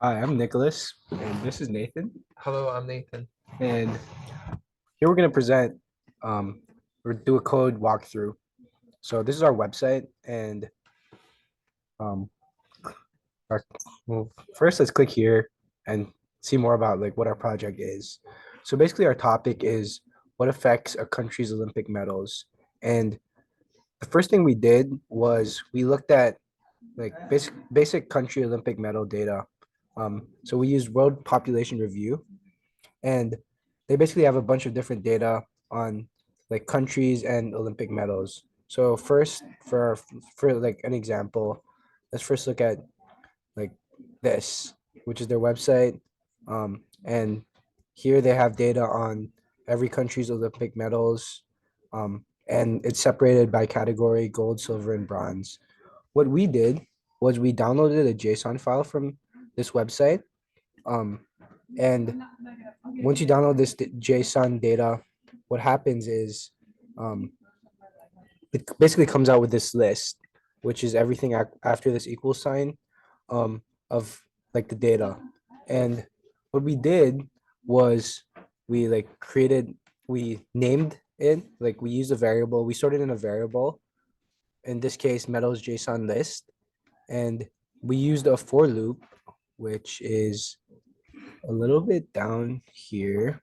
Hi, I'm Nicholas, and this is Nathan. Hello, I'm Nathan. And here we're going to present or do a code walkthrough. So this is our website, and um, our, well, first let's click here and see more about like what our project is. So basically, our topic is what affects a country's Olympic medals. And the first thing we did was we looked at like basic country Olympic medal data. So we used World Population Review, and they basically have a bunch of different data on like countries and Olympic medals. So first, for like an example, let's first look at like this, which is their website, and here they have data on every country's Olympic medals, and it's separated by category: gold, silver, and bronze. What we did was we downloaded a JSON file from this website, um, and once you download this JSON data, what happens is it basically comes out with this list, which is everything after this equal sign of like the data. And what we did was we like we named it, like we used a variable, we sorted in a variable, in this case, metals JSON list, and we used a for loop, which is a little bit down here.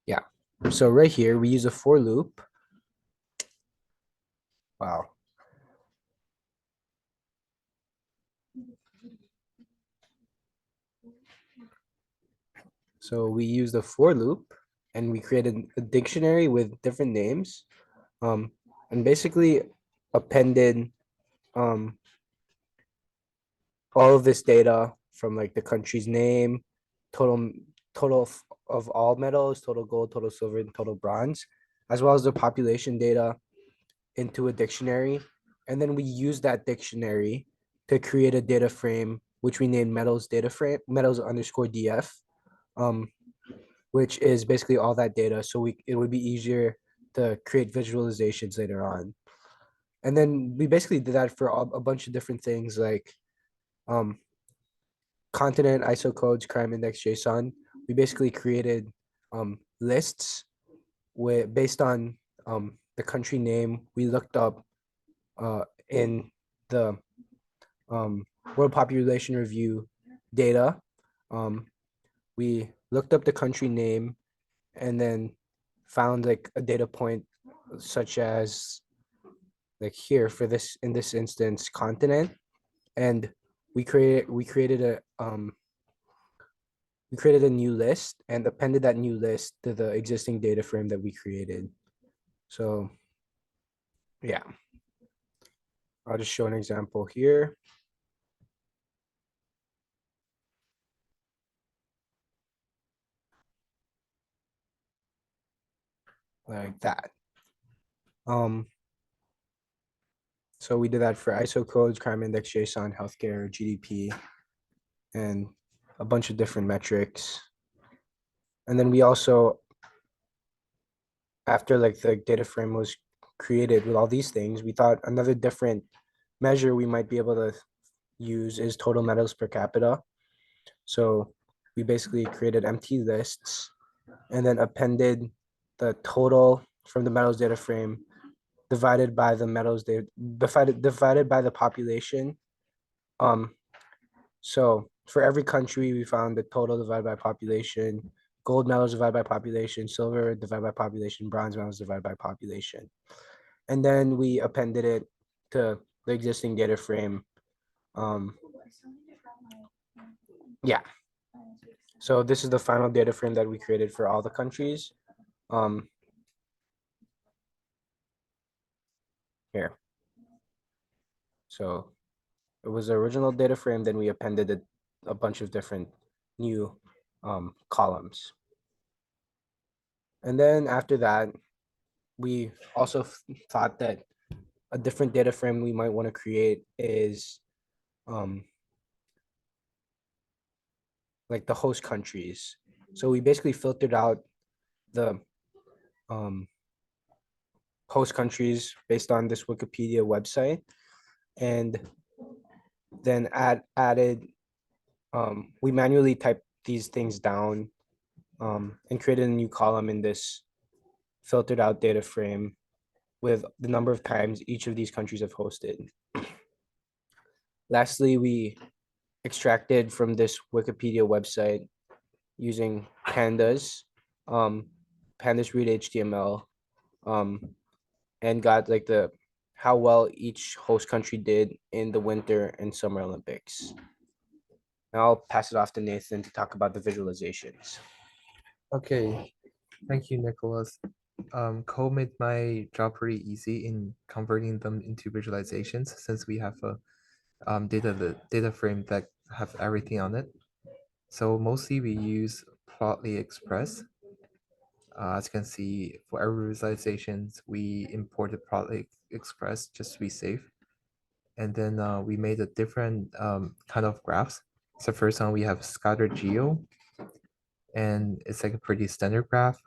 Yeah. So right here, we use a for loop. Wow. So we used a for loop and we created a dictionary with different names, um, and basically appended um, all of this data from like the country's name, total of all medals, total gold, total silver, and total bronze, as well as the population data into a dictionary. And then we use that dictionary to create a data frame, which we named medals data frame, medals underscore DF, um, which is basically all that data. So it would be easier to create visualizations later on. And then we basically did that for a bunch of different things like um, continent, ISO codes, crime index, JSON. We basically created lists with based on the country name. We looked up in the um, World Population Review data. Um, we looked up the country name and then found like a data point such as like here for this in this instance continent, and we created a new list and appended that new list to the existing data frame that we created. So yeah, I'll just show an example here like that. Um, so we did that for ISO codes, crime index, JSON, healthcare, GDP, and a bunch of different metrics. And then we also, after like the data frame was created with all these things, we thought another different measure we might be able to use is total medals per capita. So we basically created empty lists and then appended the total from the medals data frame divided by the medals data divided by the population. Um, so for every country, we found the total divided by population, gold medals divided by population, silver divided by population, bronze medals divided by population. And then we appended it to the existing data frame. Um, yeah. So this is the final data frame that we created for all the countries. Um, here. So it was the original data frame, then we appended a bunch of different new columns. And then after that, we also thought that a different data frame we might want to create is like the host countries. So we basically filtered out the um, host countries based on this Wikipedia website. and then added we manually typed these things down and created a new column in this filtered out data frame with the number of times each of these countries have hosted. Lastly, we extracted from this Wikipedia website using pandas, pandas read HTML, and got like the how well each host country did in the Winter and Summer Olympics. Now I'll pass it off to Nathan to talk about the visualizations. Okay, thank you, Nicholas. Cole made my job pretty easy in converting them into visualizations since we have a data frame that have everything on it. So mostly we use Plotly Express. As you can see, for every visualizations, we imported Plotly Express just to be safe. And then we made a different kind of graphs. So first one, we have scattered geo, and it's like a pretty standard graph.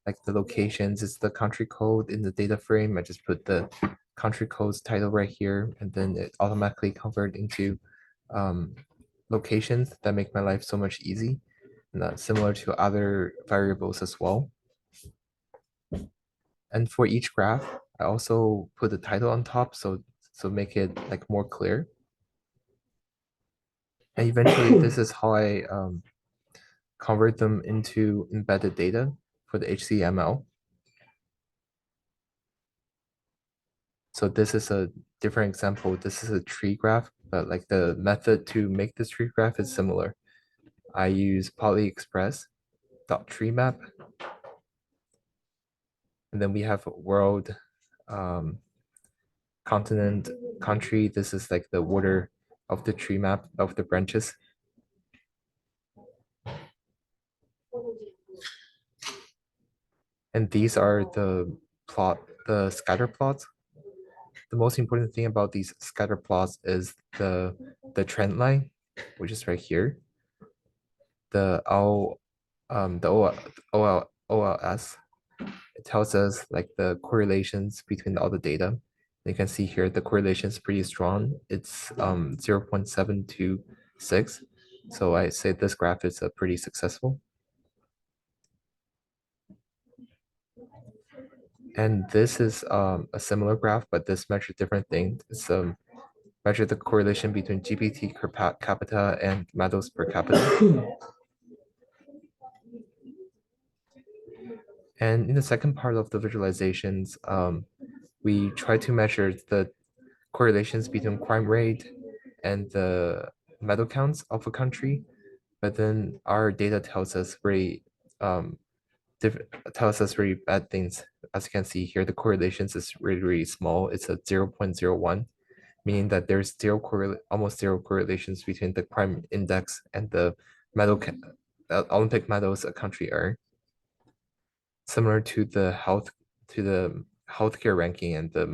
Like the locations is the country code in the data frame. I just put the country code's title right here, and then it automatically convert into locations that make my life so much easy. And that's similar to other variables as well. And for each graph, I also put the title on top, so make it like more clear. And eventually, this is how I convert them into embedded data for the HTML. So this is a different example. This is a tree graph, but like the method to make this tree graph is similar. I use polyexpress.treemap. And then we have world, continent, country. This is like the order of the tree map of the branches. And these are the scatter plots. The most important thing about these scatter plots is the trend line, which is right here. The OLS, it tells us like the correlations between all the data. You can see here the correlation is pretty strong. It's 0.726. So I say this graph is pretty successful. And this is a similar graph, but this measures different things. It's measure the correlation between GPT per capita and medals per capita. And in the second part of the visualizations, we try to measure the correlations between crime rate and the medal counts of a country. But then our data tells us very very bad things. As you can see here, the correlations is really, really small. It's a 0.01, meaning that there's almost zero correlations between the crime index and the medal Olympic medals a country earn. Similar to the healthcare ranking and the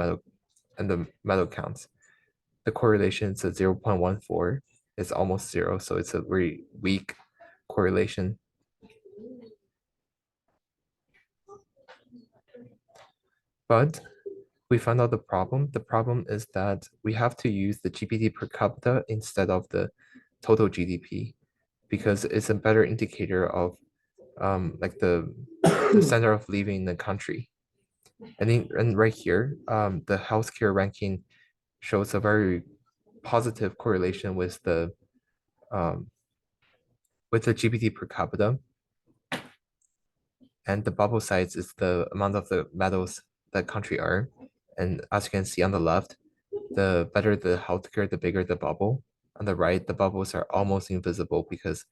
medal counts. The correlation is a 0.14. It's almost zero, so it's a very weak correlation. But we found out the problem. The problem is that we have to use the GPT per capita instead of the total GDP because it's a better indicator of like the center of living in the country. And right here, the healthcare ranking shows a very positive correlation with the GPT per capita. And the bubble size is the amount of the medals that country earn. And as you can see on the left, the better the healthcare, the bigger the bubble. On the right, the bubbles are almost invisible because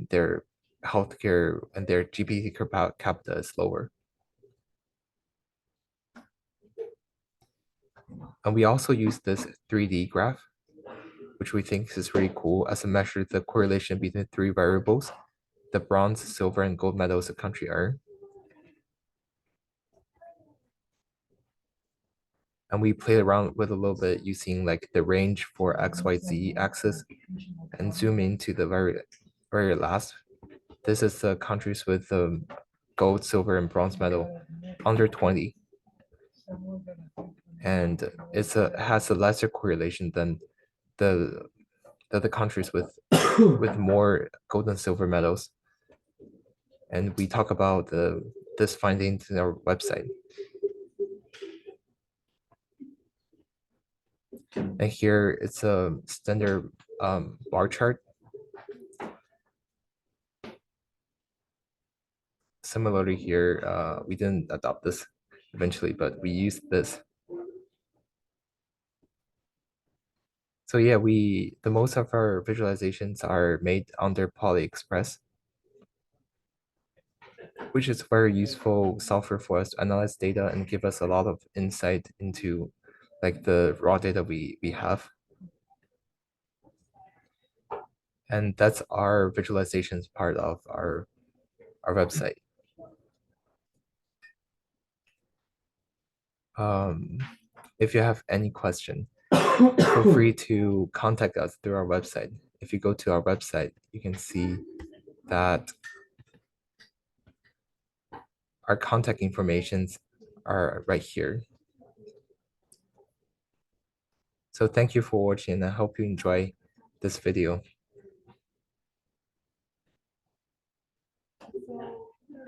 their healthcare and their GPT per capita is lower. And we also use this 3D graph, which we think is really cool as a measure the correlation between three variables, the bronze, silver, and gold medals a country earn. And we played around with a little bit using like the range for XYZ axis and zoom into the very last. This is the countries with gold, silver, and bronze medal under 20. and has a lesser correlation than the countries with more gold and silver medals. And we talk about this findings in our website. And here it's a standard bar chart. Similarly here, we didn't adopt this eventually, but we used this. So yeah, the most of our visualizations are made under PolyExpress, which is very useful software for us to analyze data and give us a lot of insight into like the raw data we have. And that's our visualizations part of our website. If you have any question, feel free to contact us through our website. If you go to our website, you can see that our contact informations are right here. So thank you for watching. I hope you enjoy this video.